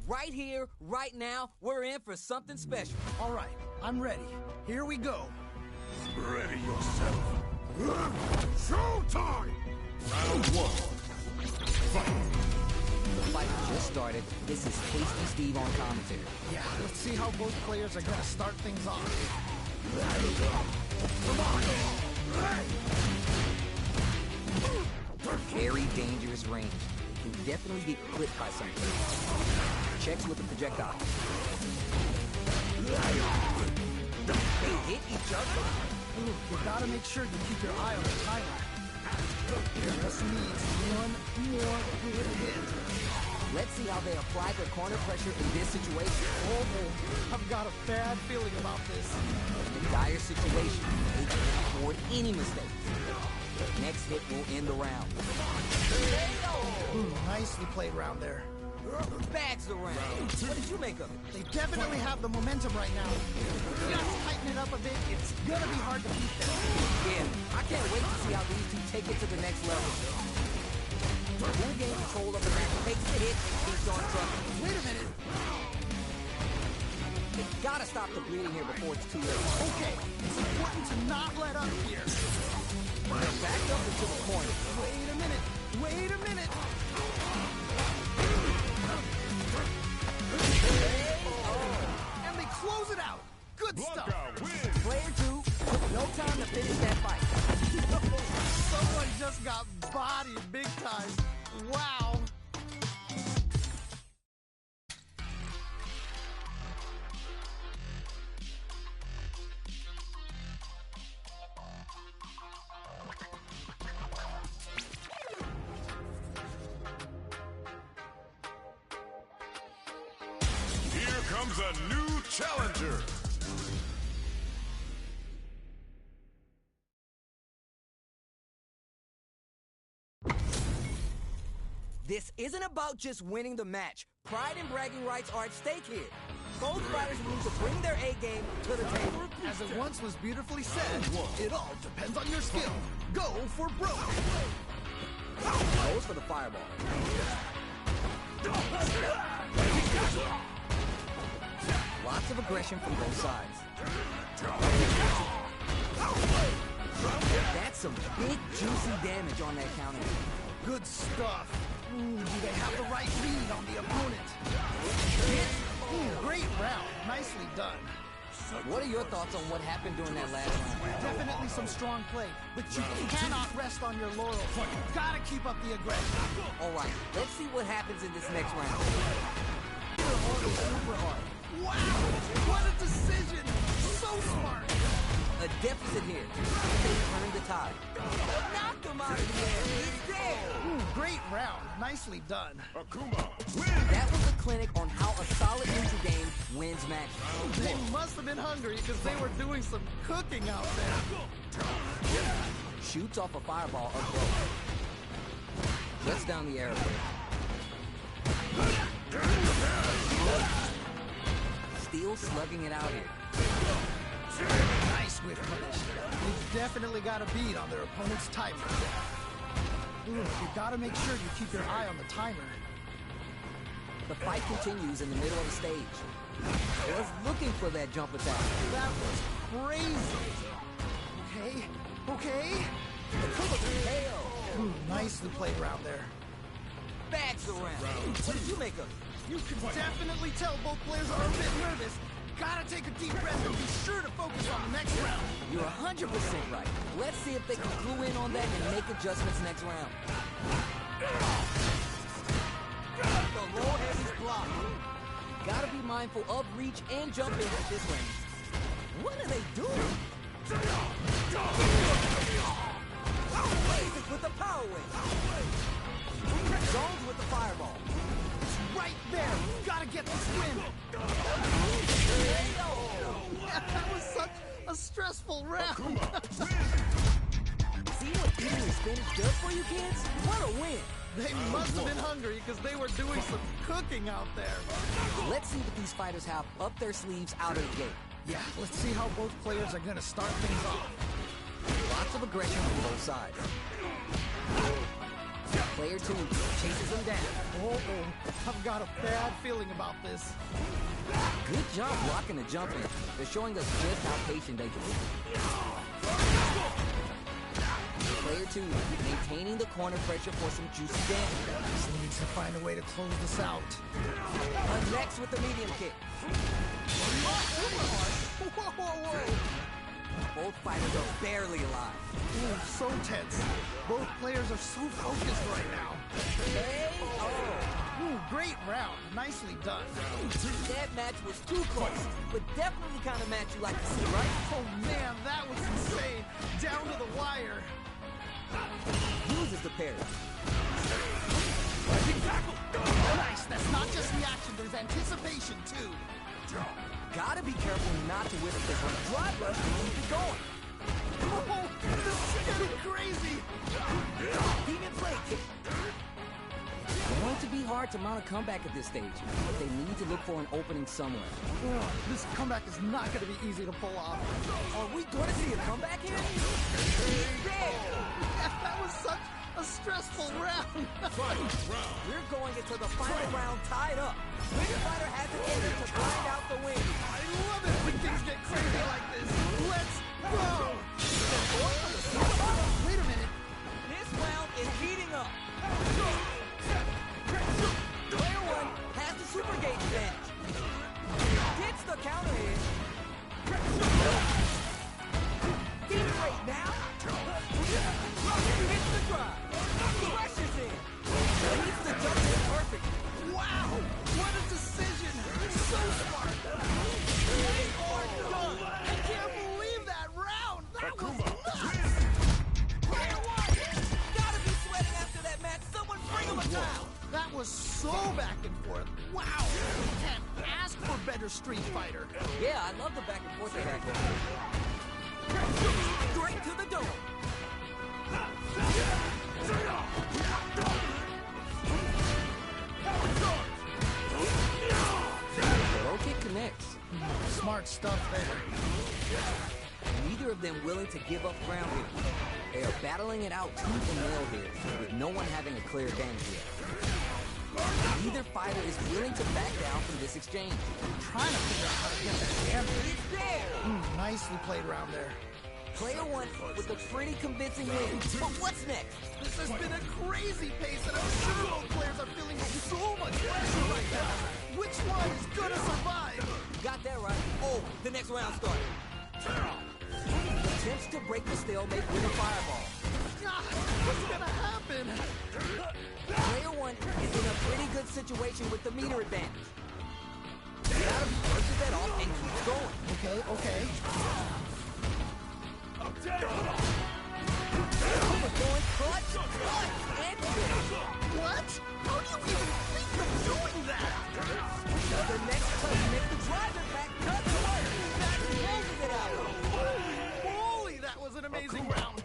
Right here, right now, we're in for something special. All right, I'm ready. Here we go. Ready yourself. Showtime! Round one. Fight! The fight just started. This is Tasty Steve on commentary. Yeah, let's see how both players are gonna start things off. Very dangerous range. Can definitely get clipped by something. Checks with the projectile. They hit each other. Ooh, you gotta make sure you keep your eye on the timer. Just needs one more good hit. Let's see how they apply their corner pressure in this situation. Oh, I've got a bad feeling about this. In a dire situation, they can afford any mistake. Next hit will end the round. Ooh, nicely played round there. Bags the round. What did you make of it? They definitely have the momentum right now. Just tighten it up a bit. It's gonna be hard to beat them. Yeah, I can't wait to see how these two take it to the next level. Who gains control of the match, takes the hit, and keeps on trucking. Wait a minute. They gotta stop the bleeding here before it's too late. Okay, it's important to not let up here. They're backed up into the corner. Wait a minute. Wait a minute. And they close it out. Good stuff. Player 2 took no time to finish that fight. Someone just got bodied big time. Wow. Here comes a new challenger. This isn't about just winning the match. Pride and bragging rights are at stake here. Both fighters need to bring their A-game to the table. As it once was beautifully said, it all depends on your skill. Go for broke. Goes for the fireball. Lots of aggression from both sides. That's some big, juicy damage on that counter. Good stuff. Ooh, do they have the right read on the opponent? Ooh, great round. Nicely done. What are your thoughts on what happened during that last round? Definitely some strong play, but you cannot rest on your laurels. You gotta keep up the aggression. All right, let's see what happens in this next round. Wow, what a decision! So smart. A deficit here. They turned the tide. Knocked him out of the air. He's there. Ooh, great round. Nicely done. Akuma, win! That was a clinic on how a solid neutral game wins matches. They must have been hungry because they were doing some cooking out there. Shoots off a fireball up close. Shuts down the arrow. Still slugging it out here. Nice whip punch. You've definitely got a beat on their opponent's timer. Ooh, you gotta make sure you keep your eye on the timer. The fight continues in the middle of the stage. Was looking for that jump attack. That was crazy. Okay, okay. KO. Ooh, nicely played round there. Bags around. What did you make of it? You can definitely tell both players are a bit nervous. Gotta take a deep breath and be sure to focus on the next round. You're 100% right. Let's see if they can clue in on that and make adjustments next round. The low heavy's blocked. Gotta be mindful of reach and jumping at this range. What are they doing? Basic with the power wave. Zones with the fireball. Right there. Gotta get this win. That was such a stressful round. See what eating and spinach does for you kids? What a win. They must have been hungry because they were doing some cooking out there. Let's see what these fighters have up their sleeves out of the gate. Yeah, let's see how both players are gonna start things off. Lots of aggression from both sides. Player 2 chases him down. Uh-oh. I've got a bad feeling about this. Good job blocking the jump in. They're showing us just how patient they can be. Player 2 maintaining the corner pressure for some juicy damage. Just needs to find a way to close this out. Next with the medium kick. Whoa. Both fighters are barely alive. Ooh, so tense. Both players are so focused right now. K.O. Ooh, great round. Nicely done. That match was too close, but definitely kind of match you like to see, right? Oh man, that was insane. Down to the wire. Uses the parry. Nice. That's not just reaction. There's anticipation too. Gotta be careful not to whip this one. Drive rush to keep it going. Oh, this is getting crazy. Demon blade kick. It's going to be hard to mount a comeback at this stage, but they need to look for an opening somewhere. This comeback is not going to be easy to pull off. Are we going to see a comeback here? Yeah. That was such a stressful round. We're going into the final round tied up. Which fighter has the chance to grind out the win? I love it when things get crazy like this. Let's go. Wait a minute. This round is heating up. Player 1 has the super gauge advantage. Gets the counter hit. Deep rate now. Hits the drive. Crushes in. Leads the jump in perfect. Wow. What a decision. So smart. They are done. I can't believe that round. That was nuts. Player 1 gotta be sweating after that match. Someone bring him a towel. That was so back and forth. Wow. Can't ask for better Street Fighter. Yeah, I love the back and forth they had going. Straight to the door. Low kick connects. Smart stuff there. Neither of them willing to give up ground here. They are battling it out tooth and nail here, with no one having a clear advantage yet. Neither fighter is willing to back down from this exchange. I'm trying to figure out how to get that damage. It's there! Nicely played round there. Player 1 with a pretty convincing win. But what's next? This has been a crazy pace, and I'm sure both players are feeling so much pressure right now. Which one is gonna survive? Got that right. Oh, the next round started. Attempts to break the stalemate with a fireball. God, what's gonna happen? Player 1 is in a pretty good situation with the meter advantage. Gotta pushes that off and keeps going. Okay. Akuma going clutch, and finish. What? How do you even think of doing that? The next touch makes the drive impact cut away. That closes it out. Holy, that was an amazing round.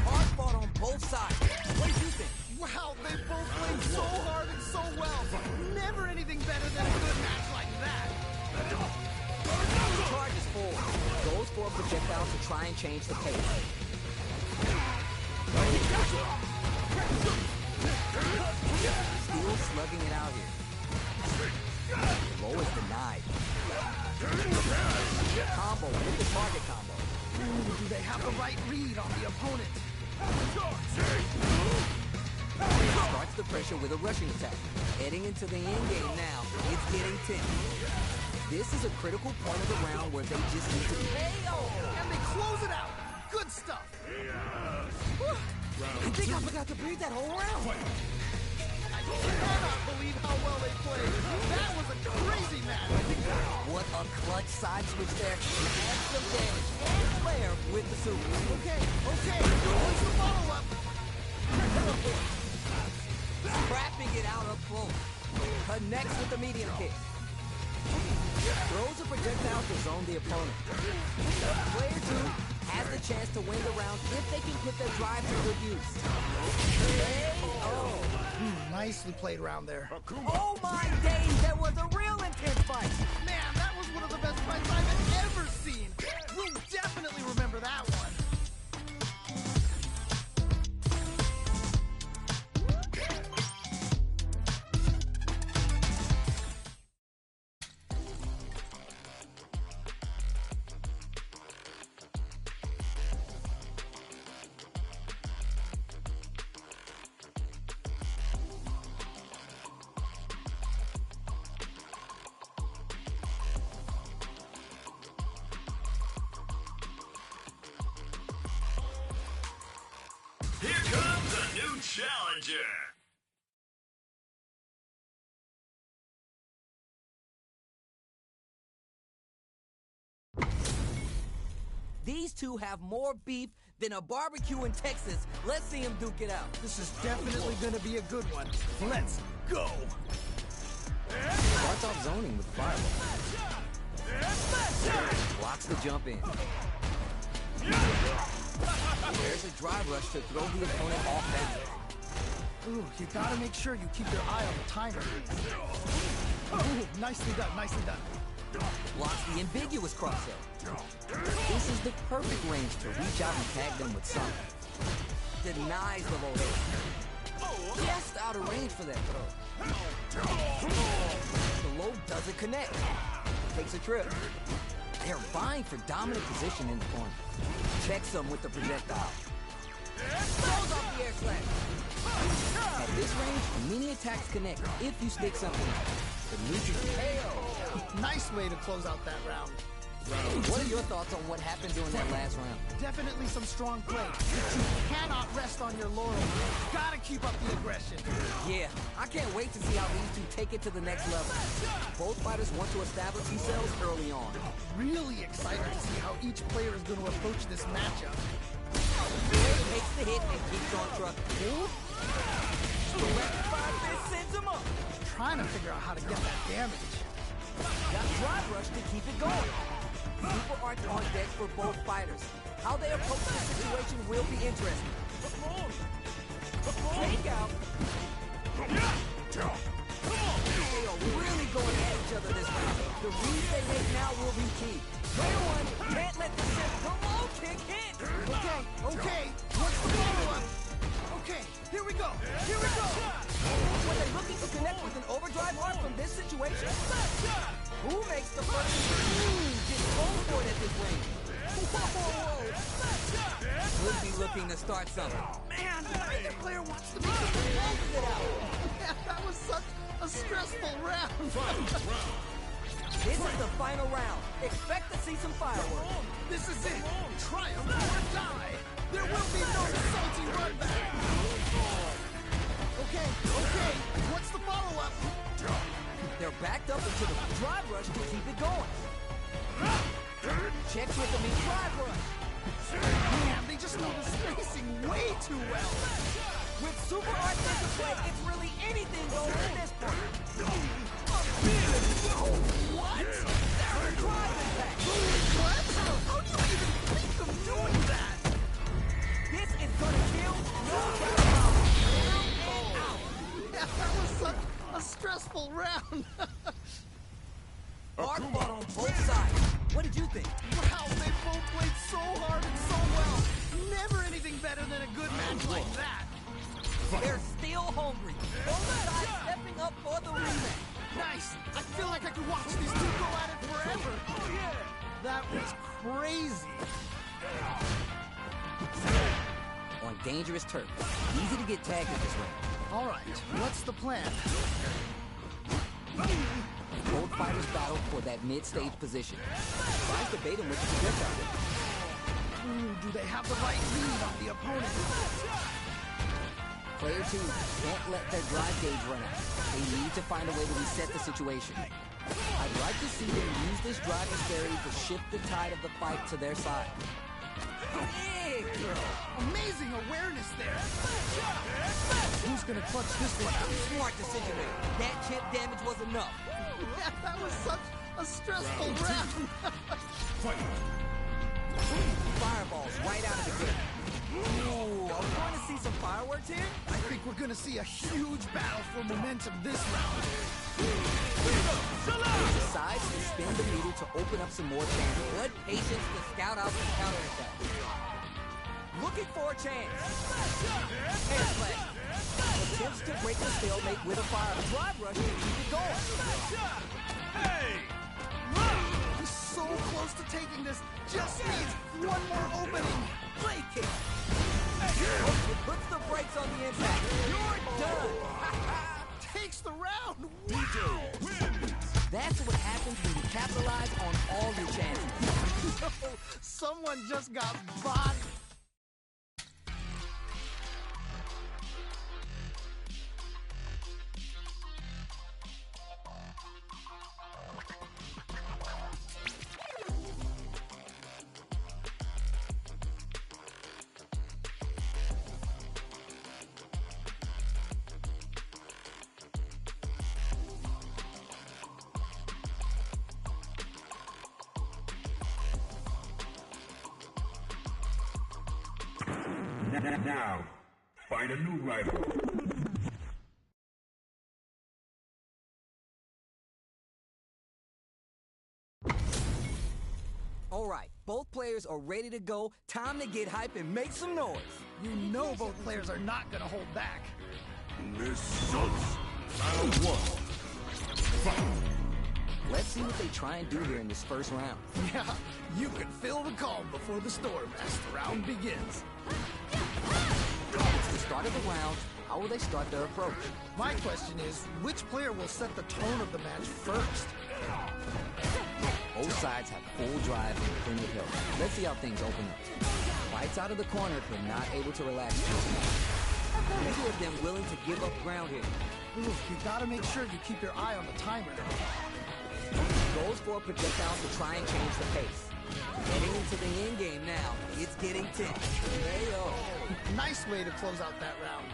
Hard fought on both sides. What do you think? Wow, they both played so hard and so well. Never anything better than a good match like that. Charges forward. Goes for a projectile to try and change the pace. Still slugging it out here. Low is denied. Combo with the target combo. Ooh, do they have the right read on the opponent? Starts the pressure with a rushing attack. Heading into the end game now. It's getting tense. This is a critical point of the round where they just need to be KO. And they close it out. Good stuff. I think I forgot to breathe that whole round. I cannot believe how well they played. That was a crazy match. What a clutch side switch there. Adds some damage and flair with the super. Okay. What's the follow-up? Scrapping it out up close. Connects with the medium kick. Throws a projectile to zone the opponent. Player 2 has the chance to win the round if they can put their drive to good use. Nicely played round there. Oh my days, that was a real intense fight. Man, that was one of the best fights I've ever seen. We'll definitely remember that one. challenger. These two have more beef than a barbecue in Texas. Let's see them duke it out. This is definitely gonna be a good one. Let's go! Starts off zoning with fireball. Blocks the jump in. There's a drive rush to throw the opponent off balance. Ooh, you gotta make sure you keep your eye on the timer. Ooh, nicely done, nicely done. Blocks the ambiguous crosshair. This is the perfect range to reach out and tag them with something. Denies the low hit. Just out of range for that throw. The low doesn't connect. Takes a trip. They're vying for dominant position in the corner. Checks them with the projectile. Throws off the air slash. At this range, many attacks connect if you stick something out. The neutral KO. Nice way to close out that round. What are your thoughts on what happened during that last round? Definitely some strong play, but you cannot rest on your laurels. You gotta keep up the aggression. Yeah, I can't wait to see how these two take it to the next level. Both fighters want to establish themselves early on. Really excited to see how each player is going to approach this matchup. Blade takes the hit and keeps on trucking. Direct fire fist sends him up. Trying to figure out how to get that damage. Got drive rush to keep it going. Super arch on deck for both fighters. How they approach the situation will be interesting. Take out. They are really going at each other this round. The reads they make now will be key. Player one can't let the set promote kick hit. Okay, what's the follow-up? Okay, here we go. Were they looking to connect with an overdrive arc from this situation? Who makes the first move? Gets home for it at this range. Whoa. Could be looking to start something. Man, either player wants to make it Closes it out. Yeah, that was such a stressful round. This is the final round. Expect to see some fireworks. This is it. Triumph or die. There will be no salty run back. Okay. What's the follow-up? They're backed up into the drive rush to keep it going. Checks with the meat drive rush. Man, they just know the spacing way too well. With super art play, it's really anything goes at this point. What? That's a drive impact. What? How do you even think of doing that? This is gonna kill. Yeah, that was such a stressful round. Hard fought on both sides. What did you think? Wow, they both played so hard and so well. Never anything better than a good match like that. They're still hungry. Both sides stepping up for the rematch. Nice. I feel like I could watch these two go at it forever. Oh, yeah. That was crazy. On dangerous turf. Easy to get tagged at this round. All right, what's the plan? Both fighters battle for that mid-stage position. Tries to bait him with the projectile. Ooh, do they have the right lead on the opponent? Player two can't let their drive gauge run out. They need to find a way to reset the situation. I'd like to see them use this drive disparity to shift the tide of the fight to their side. Big girl. Amazing awareness there. Who's gonna clutch this one out? Smart decision there. That chip damage was enough. Yeah, that was such a stressful round. Fireballs right out of the gate. Ooh, are we going to see some fireworks here? I think we're gonna see a huge battle for momentum this round. Decides to spin the meter to open up some more chances. Good patience to scout out the counterattack. Looking for a chance. Air slash. Attempts to break the stalemate with a fire drive rush to keep it going. He's so close to taking this. Just needs one more opening. Play kick. It puts the brakes on the impact. You're done. Takes the round. DJ wins. That's what happens when you capitalize on all your chances. Someone just got bodied. Now, find a new rival. All right, both players are ready to go. Time to get hype and make some noise. You know both players are not gonna hold back. Results. Round 1. Fight. Let's see what they try and do here in this first round. Yeah, you can feel the calm before the storm as the round begins. It's the start of the round. How will they start their approach? My question is, which player will set the tone of the match first? Both sides have full drive and plenty of help. Let's see how things open up. Fights out of the corner, but not able to relax just enough. Neither of them willing to give up ground here. Ooh, you gotta make sure you keep your eye on the timer. Goes for a projectile to try and change the pace. Heading into the end game now. It's getting tense. Hey-oh. Nice way to close out that round.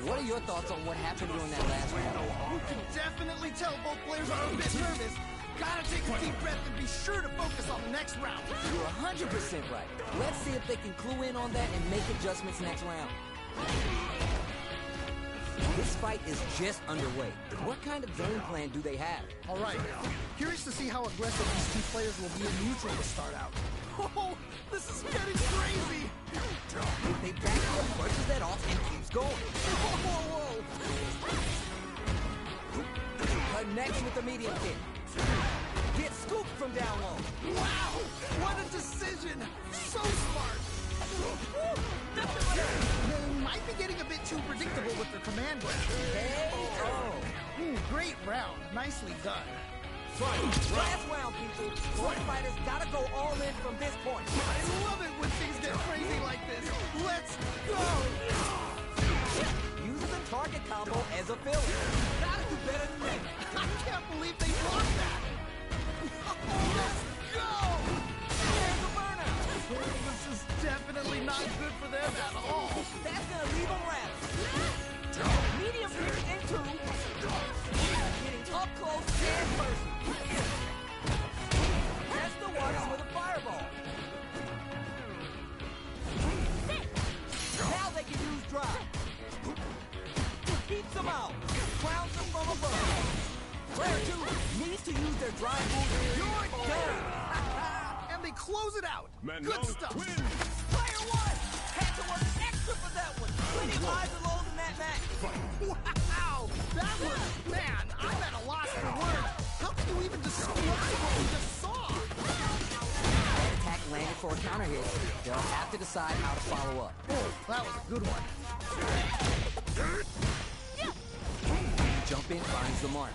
What are your thoughts on what happened during that last round? You can definitely tell both players are a bit nervous. Gotta take a deep breath and be sure to focus on the next round. You're 100% right. Let's see if they can clue in on that and make adjustments next round. This fight is just underway. What kind of game plan do they have? All right, curious to see how aggressive these two players will be in neutral to start out. Oh, this is getting crazy! They back up, brushes that off, and keeps going. Whoa, whoa! Connects with the medium kick. Gets scooped from down low. Wow, what a decision! So smart! They might be getting a bit too predictable with their command grab. Great round. Nicely done. Last round, people. Both fighters gotta go all in from this point. I love it when things get crazy like this. Let's go! Uses a target combo as a filler. Gotta do better than that. I can't believe they blocked that. Let's go! There's a burnout. This is definitely not good for them at all. That's gonna leave them rattled. Medium kick into. Getting up close and personal. Test the waters with a fireball. Now they can use drive. Keeps them out. Crowns them from above. Player 2 needs to use their drive move. You're done. And they close it out. Good stuff. Player 1 had to work extra for that one. Plenty of highs and lows in that match. Wow! That was, man, I'm at a loss for words. How can you even describe what we just saw? That attack landed for a counter hit. They'll have to decide how to follow up. Oh, that was a good one. Jump in, finds the mark.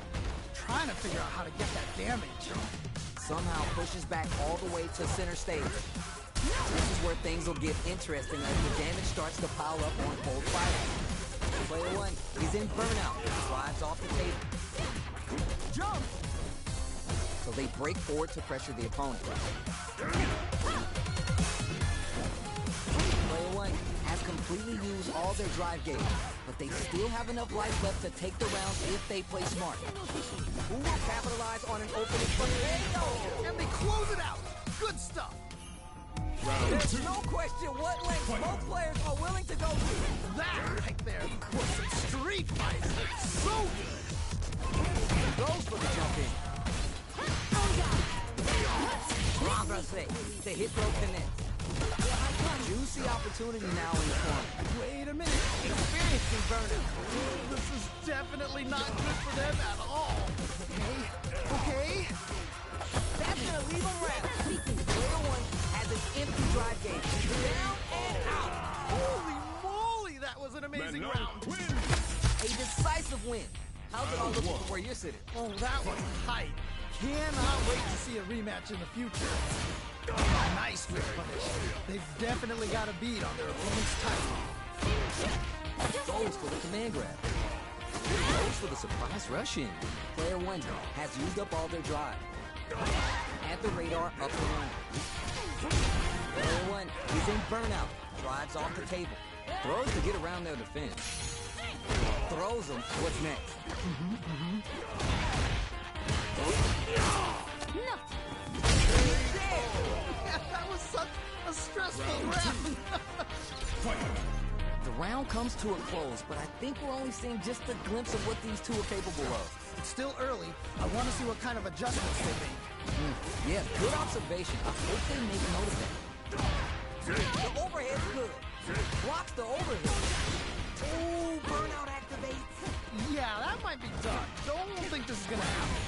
Trying to figure out how to get that damage. Somehow pushes back all the way to center stage. This is where things will get interesting as the damage starts to pile up on both fighters. Player 1 is in burnout, slides off the table. Jump! So they break forward to pressure the opponent. Player 1 has completely used all their drive gauge, but they still have enough life left to take the round if they play smart. Who will capitalize on an opening for the And they close it out. Good stuff. There's no question what lengths both players are willing to go to. That right there was some street fighting. So good. Goes for the jump in. Progress. The hit throw connects. Juicy opportunity now in the corner. Wait a minute. Experiencing burnout. This is definitely not good for them at all. Okay. That's gonna leave them rattled. Player 1 has an empty drive gauge. Down and out. Holy moly, that was an amazing round. A decisive win. How's it all looking from where you're sitting? Oh, that was tight. Cannot wait to see a rematch in the future. Nice whip punish. They've definitely got a bead on their opponent's title. Goes for the command grab. Goes for the surprise rush in. Player 1 has used up all their drive. Add the radar up the line. Player 1 is in burnout. Drives off the table. Throws to get around their defense. Throws them. What's next? No. That was such a stressful round. round comes to a close, but I think we're only seeing just a glimpse of what these two are capable of. It's still early. I want to see what kind of adjustments they make. Yeah, good observation. I hope they make note of that. The overhead's good. Blocks the overhead. Ooh, burnout activates. Yeah, that might be done. Don't think this is gonna happen.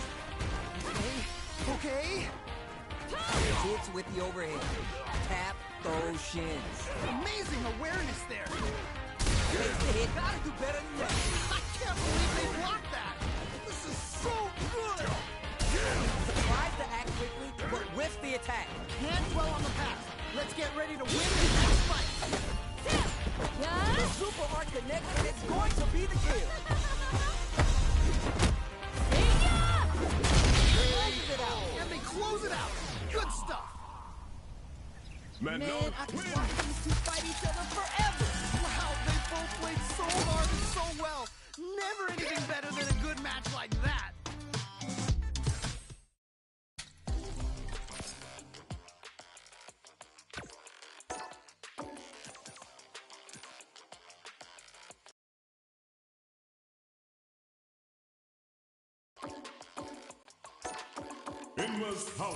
Okay. Hits with the overhead. Tap those shins. Amazing awareness there. Makes the hit. Gotta do better than that. I can't believe they blocked that. This is so good. Tries to act quickly, but whiffs the attack. Can't dwell on the past. Let's get ready to win this next fight. The super art connects, and it's going to be the kill. Closes it out. And they close it out. Good stuff. Man, Man, I could watch these two fight each other forever. Wow, they both played so hard and so well. Never anything better than a good match like that. Inma's power.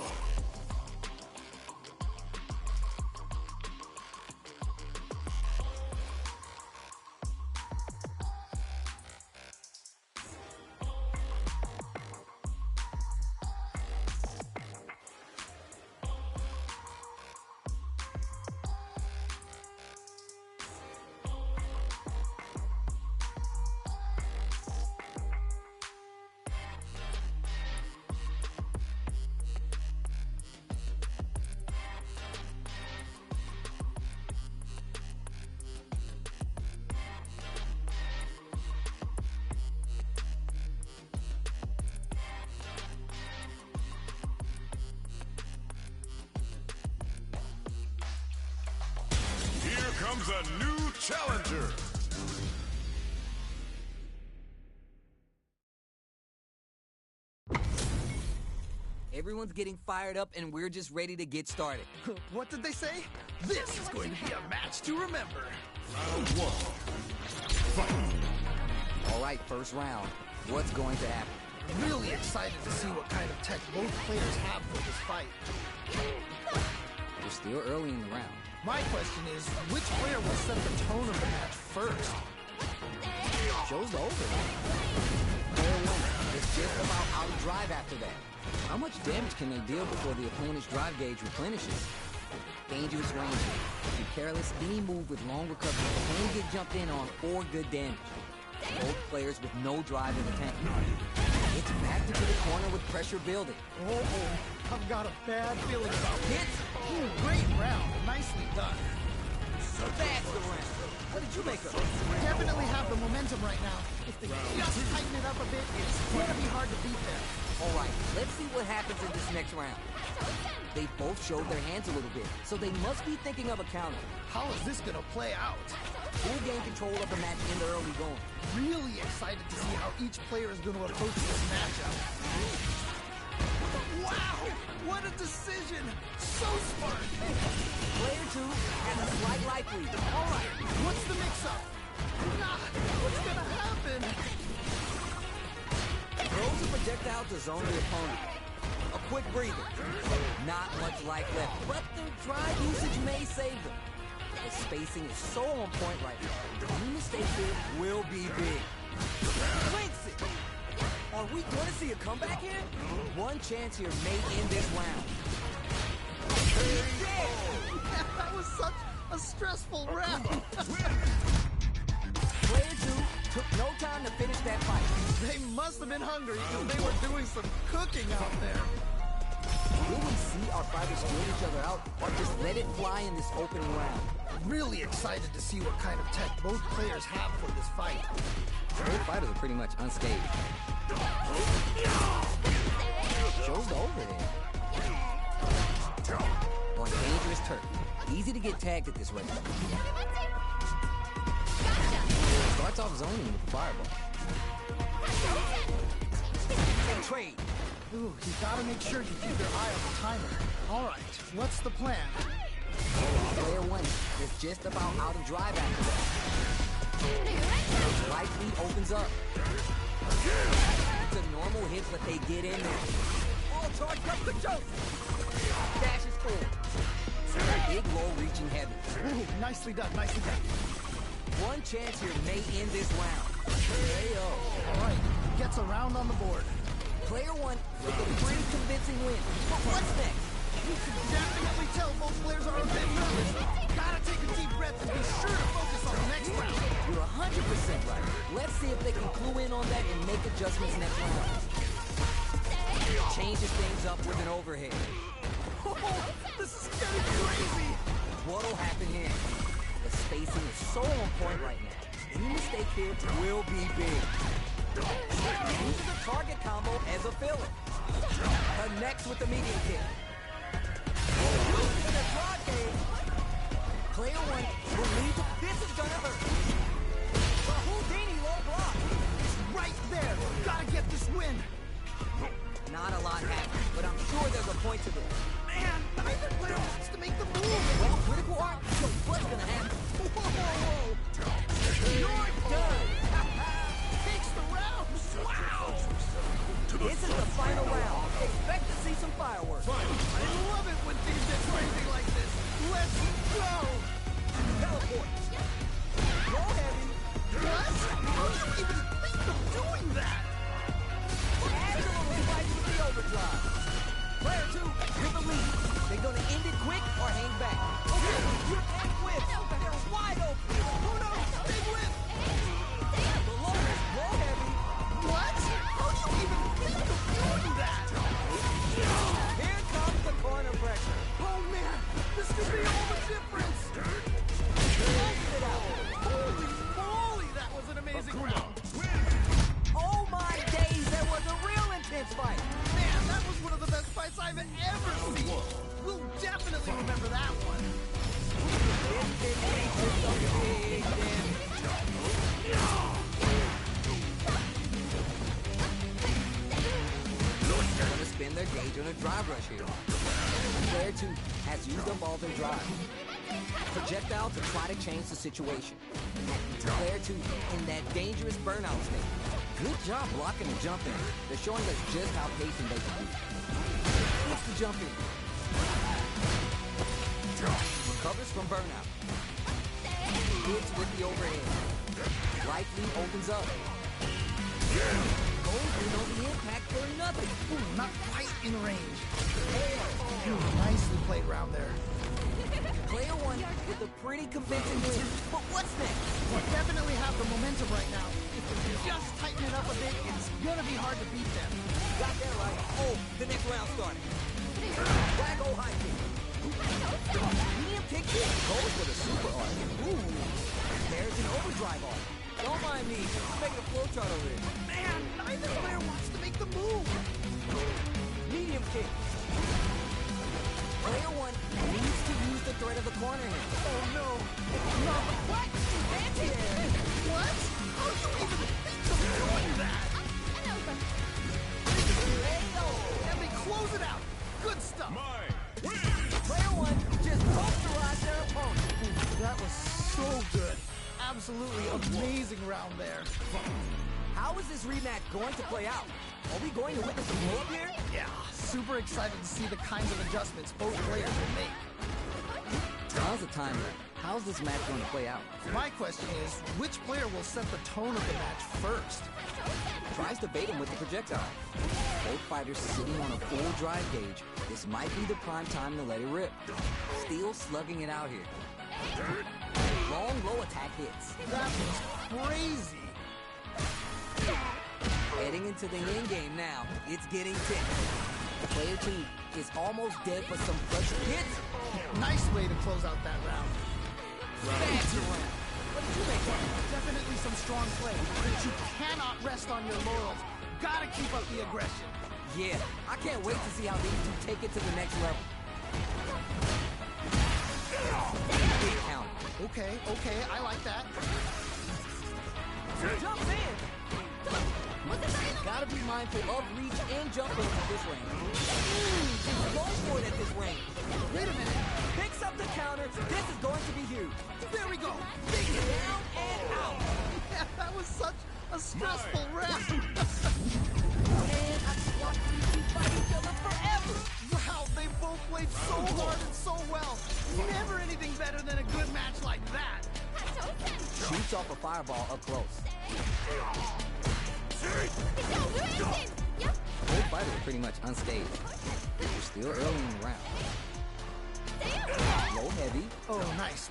Here comes a new challenger. Everyone's getting fired up, and we're just ready to get started. What did they say? This is going to be a match to remember. Round one. Fight. All right, first round. What's going to happen? Really excited to see what kind of tech both players have for this fight. We're still early in the round. My question is, which player will set the tone of the match first? Show's over. Player one. It's just about how to drive after that. How much damage can they deal before the opponent's drive gauge replenishes? Dangerous range. If you're careless, any move with long recovery can get jumped in on or good damage. Both players with no drive in the tank. It's back into the corner with pressure building. Oh, I've got a bad feeling about this. Hits. Great round. Nicely done. So that's the round. What did you make of it? Definitely have the momentum right now. If they just tighten it up a bit, it's going to be hard to beat them. All right, let's see what happens in this next round. They both showed their hands a little bit, so they must be thinking of a counter. How is this going to play out? Who'll gain control of the match in the early going? Really excited to see how each player is going to approach this matchup. Wow! What a decision! So smart! Player two has a slight life lead. All right, what's the mix-up? What's going to happen? Throws a projectile to zone the opponent. A quick breather. Not much life left, but their drive usage may save them. The spacing is so on point right now. Any mistake here will be big. Clinks it. Are we going to see a comeback here? One chance here may end this round. He's dead. That was such a stressful round. Player two took no time to finish that fight. They must have been hungry because they were doing some cooking out there. Will we see our fighters steal each other out, or just let it fly in this opening round? Really excited to see what kind of tech both players have for this fight. Both fighters are pretty much unscathed. Show's over there. On dangerous turf. Easy to get tagged at this rate. Starts off zoning with the fireball. And trade. Ooh, you gotta make sure you keep your eye on the timer. All right, what's the plan? Player one is just about how to drive after that. Life lead opens up. It's a normal hit, but they get in there. All charged up the choke. Dash is full. Big low reaching heavy. Ooh, nicely done, nicely done. One chance here may end this round. KO. All right, gets a round on the board. Player one with a pretty convincing win. But what's next? You can definitely tell both players are a bit nervous. Gotta take a deep breath and be sure to focus on the next round. You're 100% right. Let's see if they can clue in on that and make adjustments next round. Changes things up with an overhead. Oh, this is getting crazy. What'll happen here? The spacing is so on point right now. Any mistake here will be big. Uses a target combo as a filler. Connects with the medium kick. Using the broad cage. Player one believes this is gonna hurt. The Houdini low block. It's right there. Gotta get this win. Not a lot happened, but I'm sure there's a point to this. Man, neither player wants to make the move. Well, critical art shows what's gonna happen. Whoa. You're done. Takes the round. Wow. This is the final round. Expect to see some fireworks. I love it when things get crazy like this. Let's go. Teleport. Go heavy. What? How do you even think of doing that? Add a little spice with the overdrive. Player two with the lead. They gonna end it quick or hang back? Okay, you can't whip. They're wide open. Who knows? Big win. The lowest, go heavy. What? How do you even think of doing that? Here comes the corner pressure. Oh man, this could be all the difference. Closes it out. Holy moly, that was an amazing round. Oh my days, that was a real intense fight. Man, that was one of the best fights I've ever seen. We'll definitely remember that one. This big game is some big damage. They're gonna spin their gauge on a drive rush here. Player two has used up all their drive. Projectile to try to change the situation. Player two in that dangerous burnout state. Good job blocking and jumping. They're showing us just how patient they can be. What's the jump in? Recovers from burnout. Hits with the overhead. Life lead opens up. Goes in on the impact for nothing. Ooh, not quite in range. Ooh, nicely played round there. Player one with a pretty convincing win. But what's next? We definitely have the momentum right now. If we just tighten it up a bit, it's gonna be hard to beat them. Got that right. Oh, the next round started. Waggo high kick. Medium kick kick goes with a super arc. Ooh, there's an overdrive arc. Don't mind me, just making a flowchart over here. Man, neither player wants to make the move. Medium kick. Player one needs to use the threat of the corner here. Oh no, no. What? Anti-air. What? How do you even think of doing that? And they close it out. Good stuff. Mine. Win. Player one just posterized their opponent. That was so good. Absolutely amazing round there. How is this rematch going to play out? Are we going to witness a blow up here? Yeah, super excited to see the kinds of adjustments both players will make. Tons of time left. How's this match going to play out? My question is, which player will set the tone of the match first? Tries to bait him with the projectile. Both fighters sitting on a full drive gauge. This might be the prime time to let it rip. Still slugging it out here. Long low attack hits. That was crazy. Heading into the end game now. It's getting tense. Player two is almost dead for some pressure hits. Nice way to close out that round. That's a round. What did you make of it? Definitely some strong play, but you cannot rest on your laurels. Gotta keep up the aggression. Yeah, I can't wait to see how these two take it to the next level. Big count. Okay, I like that. Jumps in. Gotta be mindful of reach and jumping at this range. Go for it at this range. Wait a minute. Picks up the counter. This is going to be huge. There we go. Down and out. Yeah, that was such a stressful round. Man, I just watched these two fight each other forever. Wow, they both played so hard and so well. Never anything better than a good match like that. Shoots off a fireball up close. Both fighters are pretty much unscathed. We're still early in the round. Low heavy. Oh, nice.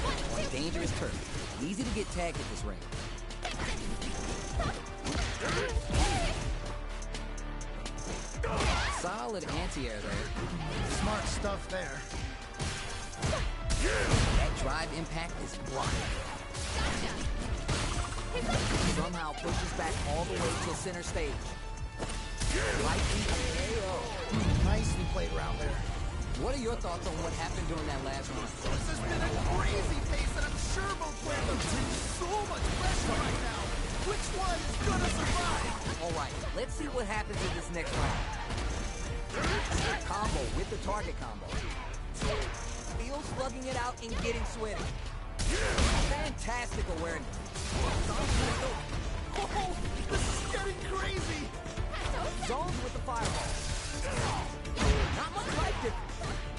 On dangerous turf. Easy to get tagged at this range. Solid anti-air there. Smart stuff there. That drive impact is blocked. Somehow pushes back all the way to center stage. Lightly KO. Nicely played round there. What are your thoughts on what happened during that last round? This has been a crazy pace, and I'm sure both players are under so much pressure right now. Which one is gonna survive? All right, let's see what happens in this next round. Combo with the target combo. Still slugging it out and getting sweaty. Fantastic awareness. Oh, this is getting crazy. Zones with the fireball. Not much life difference.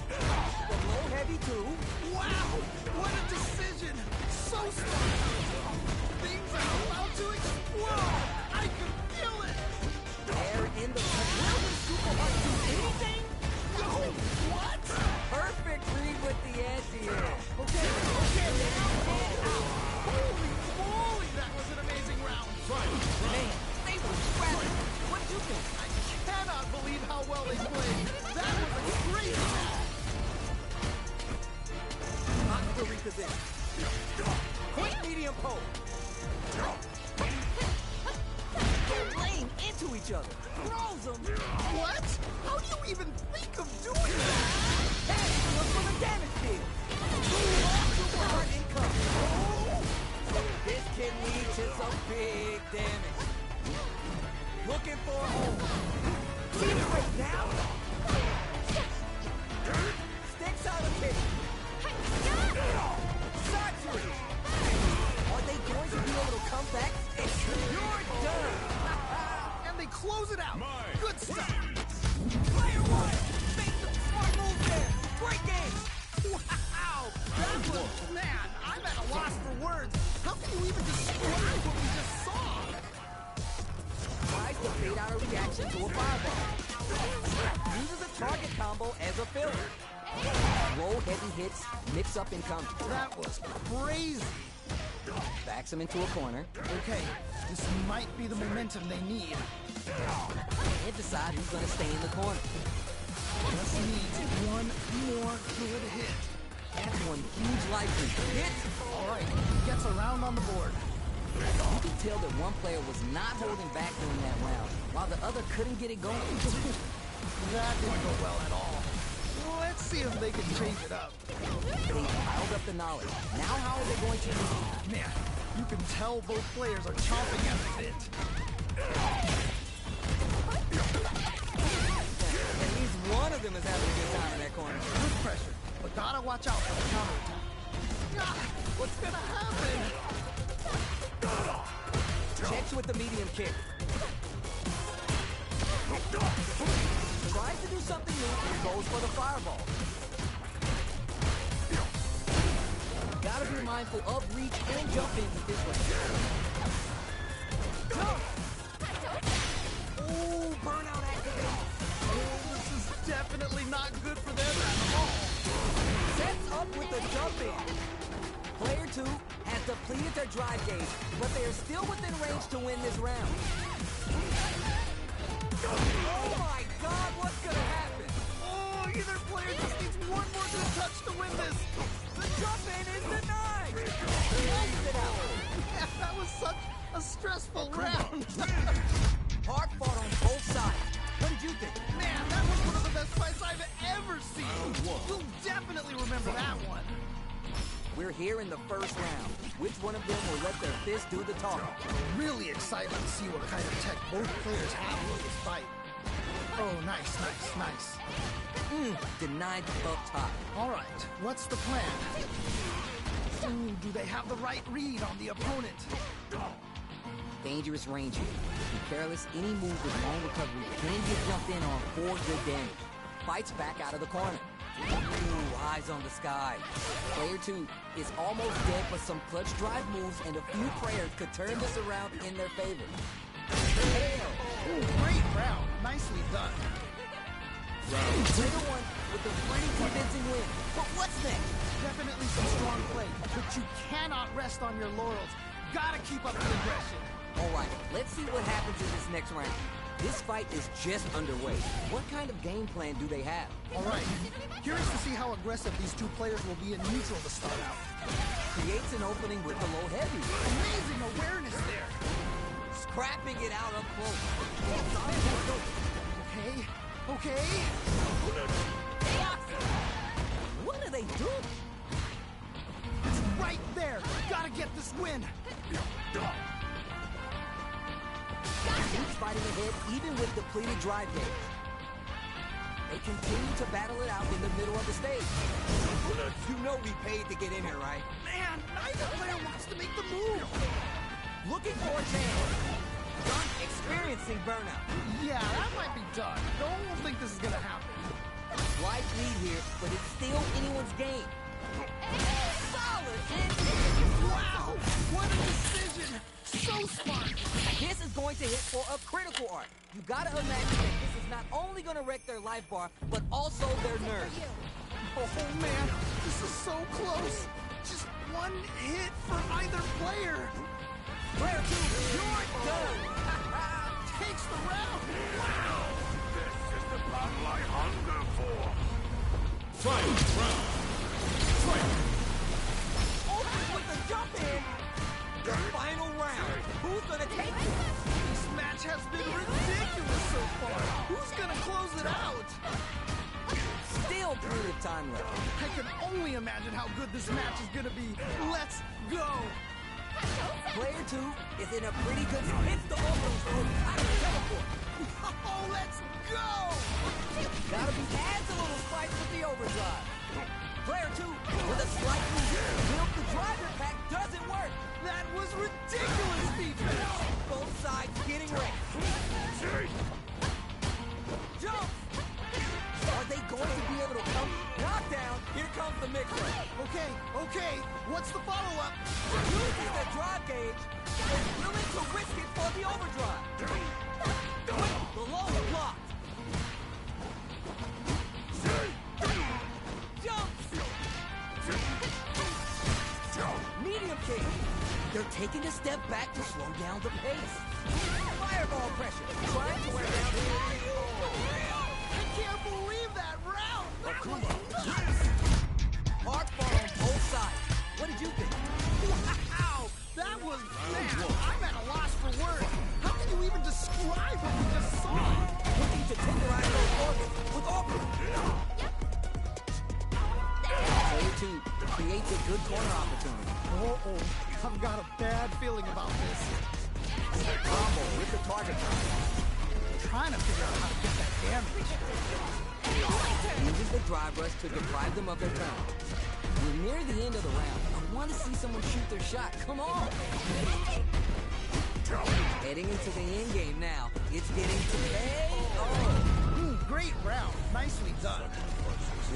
The low heavy too. Wow, what a decision. So smart. Things are about to explode. I can feel it. Air in the will the super hard do anything? No, what? Perfect read with the anti-air. Okay, down and out. Holy moly, that was an amazing round. Man, they were scrapping. What did you think? I cannot believe how well they played. That was a crazy match. Not to reposition. Quick medium pole. They're laying into each other. Throws them. What? How do you even think of doing that? Hey, look for the damage field. Super hard income. This can lead to some big damage. Looking for a hole. See it right now? Sticks out a kick. Surgery. Are they going to be able to come back? You're done. And they close it out. Good stuff. Player one. Make some smart moves there. Great game. Wow. That was, man, I'm at a loss for words. How can you even describe what we just saw? Tries to fade out a reaction to a fireball. Uses a target combo as a filler. Low heavy hits, mix up income. That was crazy. Backs him into a corner. Okay, this might be the momentum they need. And decide who's gonna stay in the corner. Just needs one more good hit. That's one huge life lead. Hit! All right, gets a round on the board. You can tell that one player was not holding back during that round, while the other couldn't get it going. That didn't go well at all. Let's see if they can change it up. They piled up the knowledge. Now how are they going to use it? Man, you can tell both players are chomping at the bit. At least one of them is having a good time in that corner. Good pressure, but gotta watch out for the counterattack. Ah, what's gonna happen? Checks with the medium kick. Tries to do something new and goes for the fireball. Gotta be mindful of reach and jump in with this one. Oh, burnout activated. Oh, this is definitely not good for them at all. Sets up with the jump in. Player 2 has depleted their drive gauge, but they are still within range to win this round. Oh my God, what's gonna happen? Oh, either player just needs one more good touch to win this. The jump in is denied. Closes it out. Yeah, that was such a stressful round. Hard fought on both sides. What did you think? Man, that was one of the best fights I've ever seen. You'll definitely remember that one. We're here in the first round. Which one of them will let their fist do the talking? Really excited to see what kind of tech both players have for this fight. Oh, nice. Denied up top. All right, what's the plan? Ooh, do Do they have the right read on the opponent? Dangerous range here. Be careless, any move with long recovery can get jumped in on for good damage. Fights back out of the corner. Ooh, eyes on the sky. Player 2 is almost dead, but some clutch drive moves and a few prayers could turn this around in their favor. Hell! Ooh, great round. Nicely done. Player 1 with a pretty convincing win. But what's next? Definitely some strong play, but you cannot rest on your laurels. Gotta keep up the aggression. Alright, let's see what happens in this next round. This fight is just underway. What kind of game plan do they have? Alright, curious to see how aggressive these two players will be in neutral to start out. Creates an opening with the low heavy. Amazing awareness there. Scrapping it out up close. Okay. What are they doing? It's right there. Gotta get this win. He's fighting ahead even with depleted drive gauge. They continue to battle it out in the middle of the stage. You know we paid to get in here, right? Man, neither player wants to make the move. Looking for a chance. Done experiencing burnout. Yeah, that might be done. No one will think this is gonna happen. Slight lead here, but it's still anyone's game. Solid and Wow, what a decision. So smart. this is going to hit for a critical art. You gotta imagine that this is not only gonna wreck their life bar, but also their nerves. Oh man, this is so close. Just one hit for either player. Player 2, you're done. Takes the round. Wow! This is the battle I hunger for! Fight! Round! Fight! Open with the jump in. The final round. Who's gonna take it? This match has been ridiculous so far. Who's gonna close it out? Still plenty of time left. I can only imagine how good this match is gonna be. Let's go. Player 2 is in a pretty good spot. Hits the overthrow. I can teleport. Oh, let's go. Gotta be adds a little spice with the overdrive. Player 2 with a slight move. Built the driver pack doesn't work. That was ridiculous defense. Both sides getting ready. Jump! Are they going to be able to come? Knockdown! Here comes the mixer. Okay. What's the follow-up? Uses the drive gauge. And willing to risk it for the overdrive. The low blocked. Jumps! Medium kick. They're taking a step back to slow down the pace. Fireball pressure. Trying to wear down the I can't believe that round. Akuma. Hard fall on both sides. What did you think? Wow, that was man. I'm at a loss for words. How can you even describe what we just saw? Looking to tenderize those organs with Akuma. Player 2 creates a good corner opportunity. Oh, I've got a bad feeling about this. Combo with the target drive. Trying to figure out how to get that damage. Uses the drive rush to deprive them of their turn. We're near the end of the round. I want to see someone shoot their shot. Come on! Heading into the end game now. It's getting to pay. Oh! Great round. Nicely done.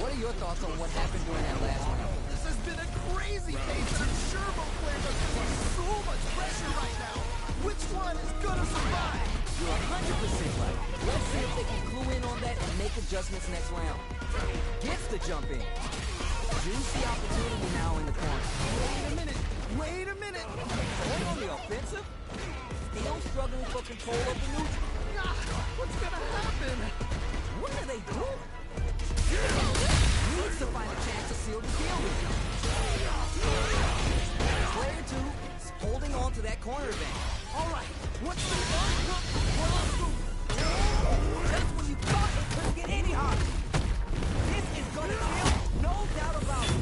What are your thoughts on what happened during that last round? This has been a crazy pace, and I'm sure both players are feeling so much pressure right now. Which one is gonna survive? You're 100% right. Let's see if they can clue in on that and make adjustments next round. Gets the jump in. Juicy opportunity now in the corner. Wait a minute. Going on the offensive? Still struggling for control of the neutral. God, what's gonna happen? What are they doing? Needs to find a chance to seal the deal with them. Player 2 is holding on to that corner advantage. All right, what's the one? Just when you thought it couldn't get any harder. This is gonna kill, no doubt about it.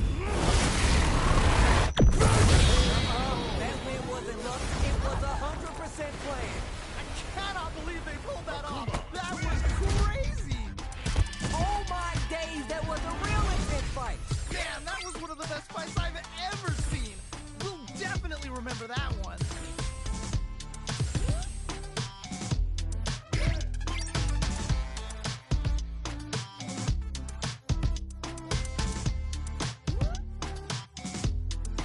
That win wasn't luck, it was 100% planned. I cannot believe they pulled that off. That was crazy. Oh my days, that was a real intense fight. Man, that was one of the best fights I've ever seen. remember that